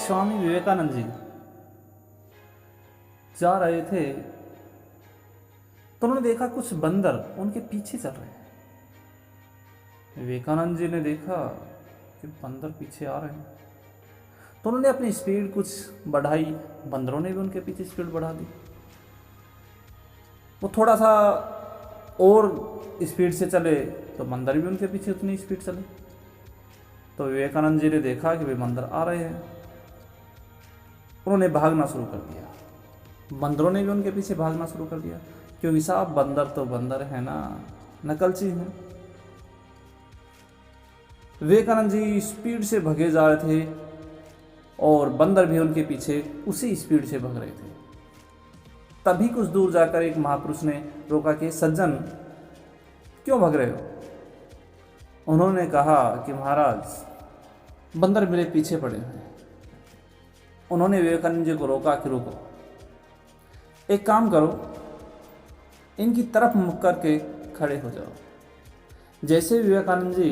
स्वामी विवेकानंद जी जा रहे थे तो उन्होंने देखा कुछ बंदर उनके पीछे चल रहे हैं। विवेकानंद जी ने देखा कि बंदर पीछे आ रहे हैं तो उन्होंने अपनी स्पीड कुछ बढ़ाई, बंदरों ने भी उनके पीछे स्पीड बढ़ा दी। वो थोड़ा सा और स्पीड से चले तो बंदर भी उनके पीछे उतनी स्पीड चले। तो विवेकानंद जी ने देखा कि वे बंदर आ रहे हैं, उन्होंने भागना शुरू कर दिया। बंदरों ने भी उनके पीछे भागना शुरू कर दिया, क्योंकि साहब बंदर तो बंदर है ना, नकलची हैं। विवेकानंद जी स्पीड से भगे जा रहे थे और बंदर भी उनके पीछे उसी स्पीड से भाग रहे थे। तभी कुछ दूर जाकर एक महापुरुष ने रोका कि सज्जन क्यों भाग रहे हो? उन्होंने कहा कि महाराज बंदर मेरे पीछे पड़े हैं। उन्होंने विवेकानंद जी को रोका कि रुको, एक काम करो, इनकी तरफ मुख करके खड़े हो जाओ। जैसे विवेकानंद जी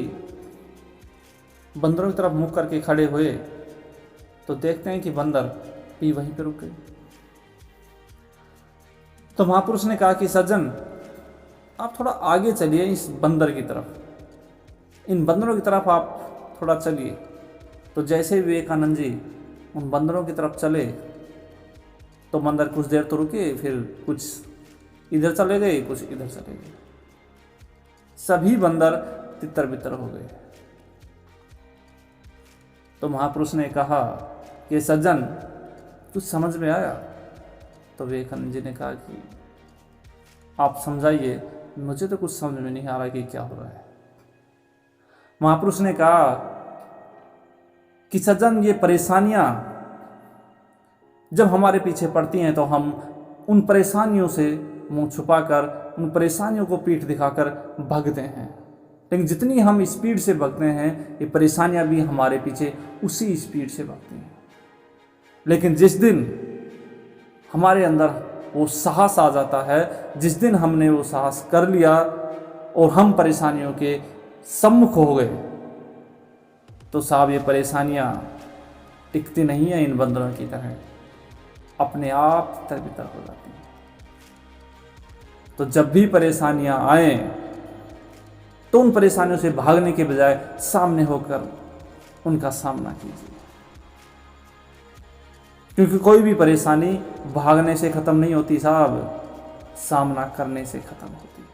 बंदरों की तरफ मुख करके खड़े हुए तो देखते हैं कि बंदर भी वहीं पर रुक गए। तो महापुरुष ने कहा कि सज्जन आप थोड़ा आगे चलिए, इस बंदर की तरफ, इन बंदरों की तरफ आप थोड़ा चलिए। तो जैसे विवेकानंद जी उन बंदरों की तरफ चले तो बंदर कुछ देर तो रुके, फिर कुछ इधर चले गए, कुछ इधर चले गए। सभी बंदर तितर बितर हो गए। तो महापुरुष ने कहा कि सज्जन कुछ समझ में आया? तो विवेकानंद जी ने कहा कि आप समझाइए, मुझे तो कुछ समझ में नहीं आ रहा कि क्या हो रहा है। महापुरुष ने कहा कि सज्जन ये परेशानियां जब हमारे पीछे पड़ती हैं तो हम उन परेशानियों से मुंह छुपाकर, उन परेशानियों को पीठ दिखाकर भागते हैं। लेकिन जितनी हम स्पीड से भागते हैं ये परेशानियां भी हमारे पीछे उसी स्पीड से भागती हैं। लेकिन जिस दिन हमारे अंदर वो साहस आ जाता है, जिस दिन हमने वो साहस कर लिया और हम परेशानियों के सम्मुख हो गए, तो साहब ये परेशानियां टिकती नहीं है, इन बंदरों की तरह अपने आप तितर बितर हो जाती हैं। तो जब भी परेशानियां आए तो उन परेशानियों से भागने के बजाय सामने होकर उनका सामना कीजिए, क्योंकि कोई भी परेशानी भागने से खत्म नहीं होती साहब, सामना करने से खत्म होती है।